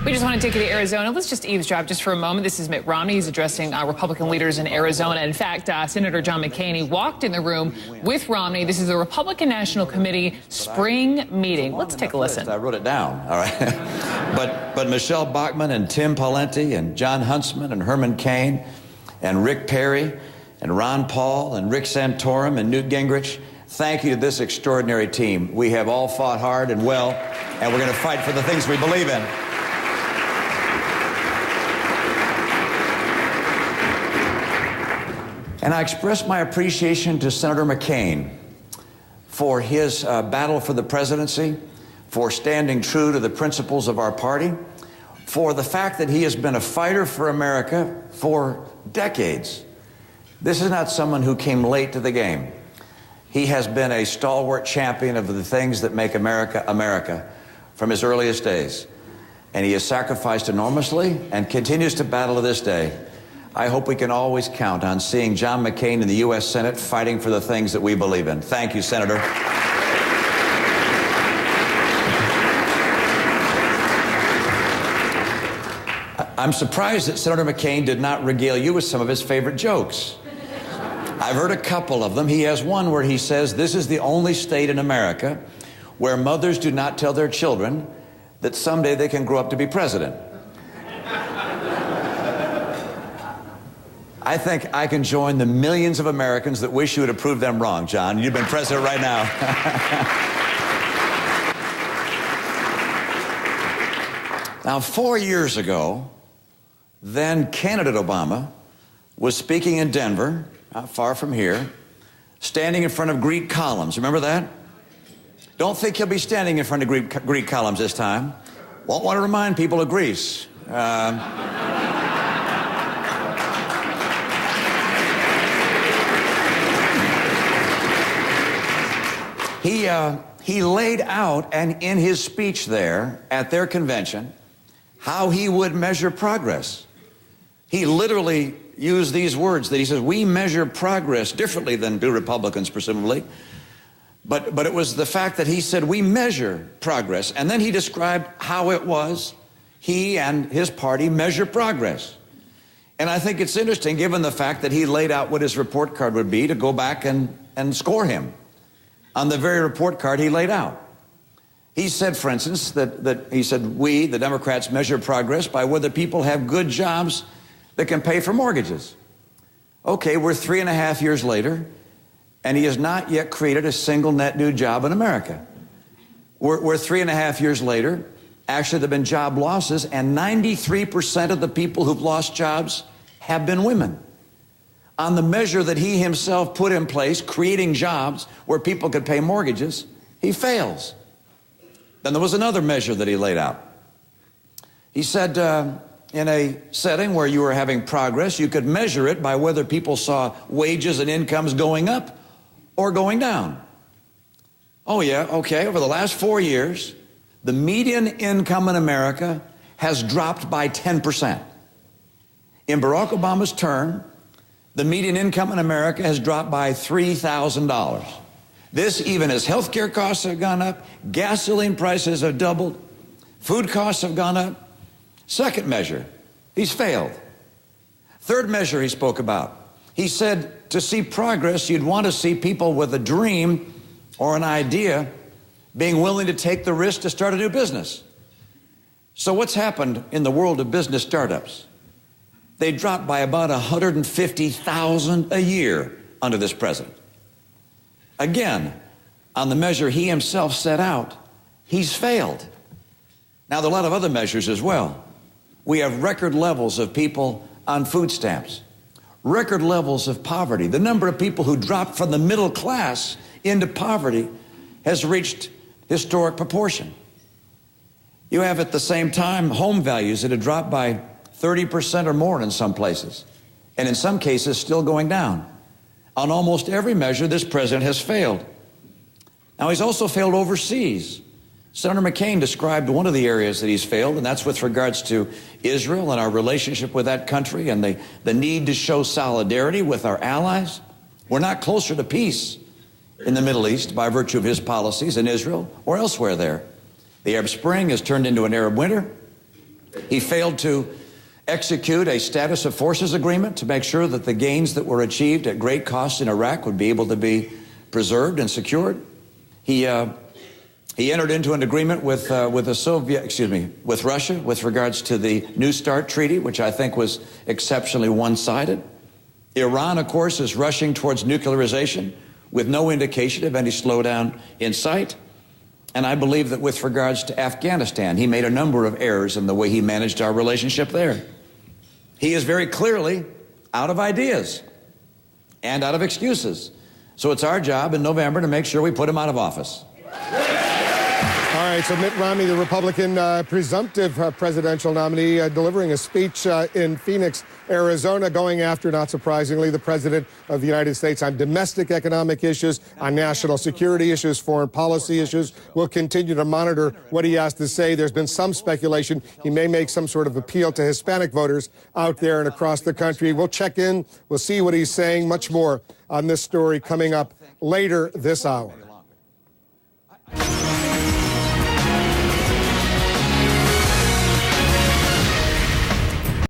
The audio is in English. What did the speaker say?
We just want to take you to Arizona. Let's just eavesdrop just for a moment. This is Mitt Romney. He's addressing Republican leaders in Arizona. In fact, Senator John McCain, he walked in the room with Romney. This is the Republican National Committee spring meeting. Let's take a listen. I wrote it down, all right? but Michelle Bachmann and Tim Pawlenty and John Huntsman and Herman Cain and Rick Perry and Ron Paul and Rick Santorum and Newt Gingrich, thank you to this extraordinary team. We have all fought hard and well, and we're going to fight for the things we believe in. And I express my appreciation to Senator McCain for his battle for the presidency, for standing true to the principles of our party, for the fact that he has been a fighter for America for decades. This is not someone who came late to the game. He has been a stalwart champion of the things that make America, America from his earliest days. And he has sacrificed enormously and continues to battle to this day. I hope we can always count on seeing John McCain in the U.S. Senate fighting for the things that we believe in. Thank you, Senator. I'm surprised that Senator McCain did not regale you with some of his favorite jokes. I've heard a couple of them. He has one where he says, this is the only state in America where mothers do not tell their children that someday they can grow up to be president. I think I can join the millions of Americans that wish you would have proved them wrong, John. You've been president right now. Now, 4 years ago, then candidate Obama was speaking in Denver, not far from here, standing in front of Greek columns. Remember that? Don't think he'll be standing in front of Greek columns this time. Won't want to remind people of Greece. He laid out, and in his speech there at their convention, how he would measure progress. He literally used these words that he says, we measure progress differently than do Republicans, presumably. But it was the fact that he said, we measure progress. And then he described how it was he and his party measure progress. And I think it's interesting, given the fact that he laid out what his report card would be, to go back and score him on the very report card he laid out. He said, for instance, that he said, we, the Democrats, measure progress by whether people have good jobs that can pay for mortgages. Okay, we're 3.5 years later, and he has not yet created a single net new job in America. We're 3.5 years later. Actually, there have been job losses, and 93% of the people who've lost jobs have been women. On the measure that he himself put in place, creating jobs where people could pay mortgages, he fails. Then there was another measure that he laid out. He said, in a setting where you were having progress, you could measure it by whether people saw wages and incomes going up or going down. Oh yeah, okay, over the last 4 years, the median income in America has dropped by 10%. In Barack Obama's term, the median income in America has dropped by $3,000. This even as health care costs have gone up, gasoline prices have doubled, food costs have gone up. Second measure, he's failed. Third measure he spoke about, he said to see progress, you'd want to see people with a dream or an idea being willing to take the risk to start a new business. So what's happened in the world of business startups? They dropped by about 150,000 a year under this president. Again, on the measure he himself set out, he's failed. Now, there are a lot of other measures as well. We have record levels of people on food stamps, record levels of poverty. The number of people who dropped from the middle class into poverty has reached historic proportion. You have at the same time home values that have dropped by 30% or more in some places, and in some cases still going down. On almost every measure, this president has failed. Now, he's also failed overseas. Senator McCain described one of the areas that he's failed, and that's with regards to Israel and our relationship with that country and the need to show solidarity with our allies. We're not closer to peace in the Middle East by virtue of his policies in Israel or elsewhere there. The Arab Spring has turned into an Arab winter. He failed to execute a status of forces agreement to make sure that the gains that were achieved at great cost in Iraq would be able to be preserved and secured. He entered into an agreement with Russia with regards to the New START treaty, which I think was exceptionally one-sided. Iran, of course, is rushing towards nuclearization with no indication of any slowdown in sight. And I believe that with regards to Afghanistan, he made a number of errors in the way he managed our relationship there. He is very clearly out of ideas and out of excuses. So it's our job in November to make sure we put him out of office. All right, so Mitt Romney, the Republican presumptive presidential nominee, delivering a speech in Phoenix, Arizona, going after, not surprisingly, the President of the United States on domestic economic issues, on national security issues, foreign policy issues. We'll continue to monitor what he has to say. There's been some speculation he may make some sort of appeal to Hispanic voters out there and across the country. We'll check in. We'll see what he's saying. Much more on this story coming up later this hour.